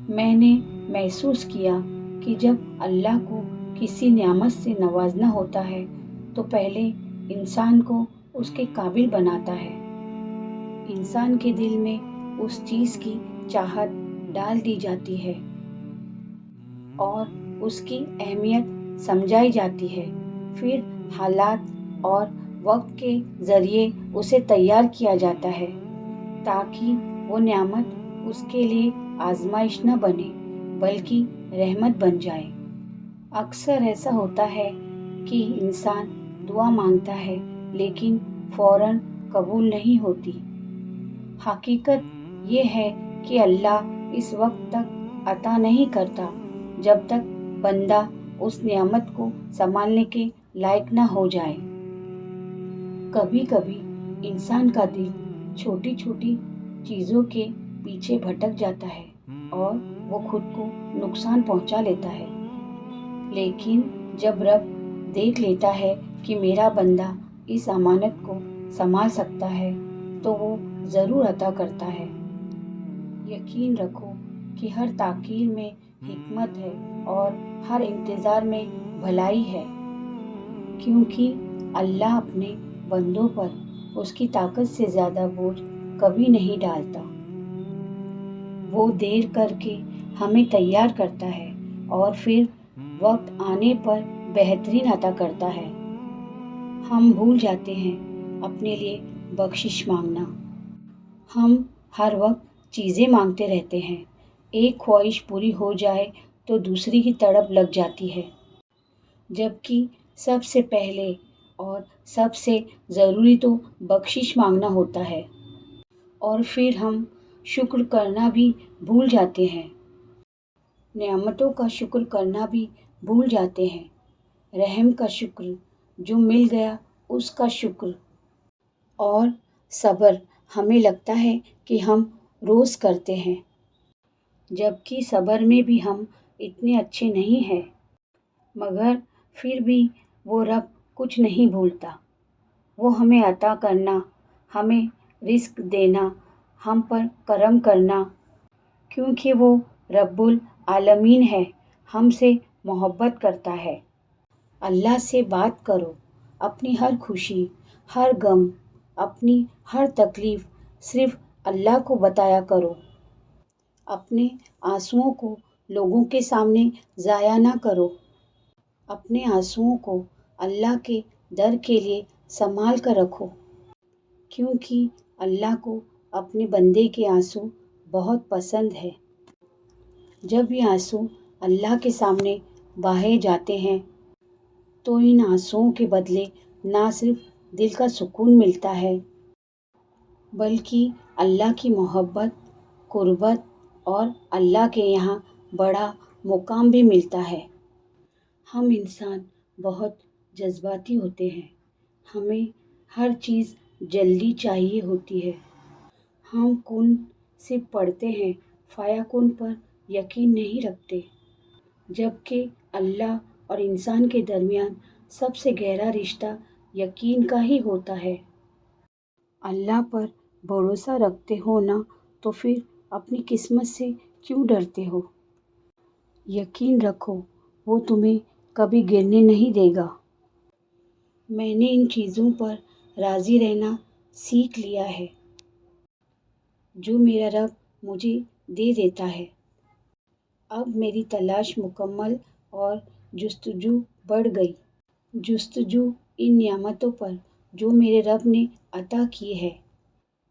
میں نے محسوس کیا کہ جب اللہ کو کسی نعمت سے نوازنا ہوتا ہے تو پہلے انسان کو اس کے قابل بناتا ہے۔ انسان کے دل میں اس چیز کی چاہت ڈال دی جاتی ہے اور اس کی اہمیت سمجھائی جاتی ہے۔ پھر حالات اور وقت کے ذریعے اسے تیار کیا جاتا ہے تاکہ وہ نعمت اس کے لیے آزمائش نہ بنے بلکہ رحمت بن جائے۔ اکثر ایسا ہوتا ہے کہ انسان دعا مانگتا ہے لیکن فوراً قبول نہیں ہوتی۔ حقیقت یہ ہے کہ اللہ اس وقت تک عطا نہیں کرتا جب تک بندہ اس نعمت کو سنبھالنے کے لائق نہ ہو جائے۔ کبھی کبھی انسان کا دل چھوٹی چھوٹی چیزوں کے پیچھے بھٹک جاتا ہے اور وہ خود کو نقصان پہنچا لیتا ہے، لیکن جب رب دیکھ لیتا ہے کہ میرا بندہ اس امانت کو سنبھال سکتا ہے تو وہ ضرور عطا کرتا ہے۔ یقین رکھو کہ ہر تاخیر میں حکمت ہے اور ہر انتظار میں بھلائی ہے، کیونکہ اللہ اپنے بندوں پر اس کی طاقت سے زیادہ بوجھ کبھی نہیں ڈالتا۔ وہ دیر کر کے ہمیں تیار کرتا ہے اور پھر وقت آنے پر بہترین عطا کرتا ہے۔ ہم بھول جاتے ہیں اپنے لیے بخشش مانگنا۔ ہم ہر وقت چیزیں مانگتے رہتے ہیں، ایک خواہش پوری ہو جائے تو دوسری کی تڑپ لگ جاتی ہے، جبکہ سب سے پہلے اور سب سے ضروری تو بخشش مانگنا ہوتا ہے۔ اور پھر ہم شکر کرنا بھی بھول جاتے ہیں، نعمتوں کا شکر کرنا بھی بھول جاتے ہیں، رحم کا شکر، جو مل گیا اس کا شکر، اور صبر ہمیں لگتا ہے کہ ہم روز کرتے ہیں، جبکہ صبر میں بھی ہم اتنے اچھے نہیں ہیں، مگر پھر بھی وہ رب کچھ نہیں بھولتا۔ وہ ہمیں عطا کرنا، ہمیں رزق دینا، ہم پر کرم کرنا، کیونکہ وہ رب العالمین ہے، ہم سے محبت کرتا ہے۔ اللہ سے بات کرو، اپنی ہر خوشی، ہر غم، اپنی ہر تکلیف صرف اللہ کو بتایا کرو۔ اپنے آنسوؤں کو لوگوں کے سامنے ضائع نہ کرو۔ اپنے آنسوؤں کو اللہ کے در کے لیے سنبھال کر رکھو، کیونکہ اللہ کو اپنے بندے کے آنسو بہت پسند ہے۔ جب یہ آنسو اللہ کے سامنے بہائے جاتے ہیں تو ان آنسوؤں کے بدلے نہ صرف دل کا سکون ملتا ہے بلکہ اللہ کی محبت، قربت اور اللہ کے یہاں بڑا مقام بھی ملتا ہے۔ ہم انسان بہت جذباتی ہوتے ہیں، ہمیں ہر چیز جلدی چاہیے ہوتی ہے۔ ہم کن صرف پڑھتے ہیں، فیکون پر یقین نہیں رکھتے، جبکہ اللہ اور انسان کے درمیان سب سے گہرا رشتہ یقین کا ہی ہوتا ہے۔ اللہ پر بھروسہ رکھتے ہو نا تو پھر اپنی قسمت سے کیوں ڈرتے ہو؟ یقین رکھو وہ تمہیں کبھی گرنے نہیں دے گا۔ میں نے ان چیزوں پر راضی رہنا سیکھ لیا ہے جو میرا رب مجھے دے دیتا ہے۔ اب میری تلاش مکمل اور جستجو بڑھ گئی، جستجو ان نعمتوں پر جو میرے رب نے عطا کی ہے،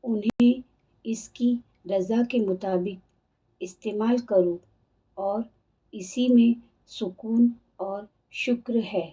انہیں اس کی رضا کے مطابق استعمال کروں، اور اسی میں سکون اور شکر ہے۔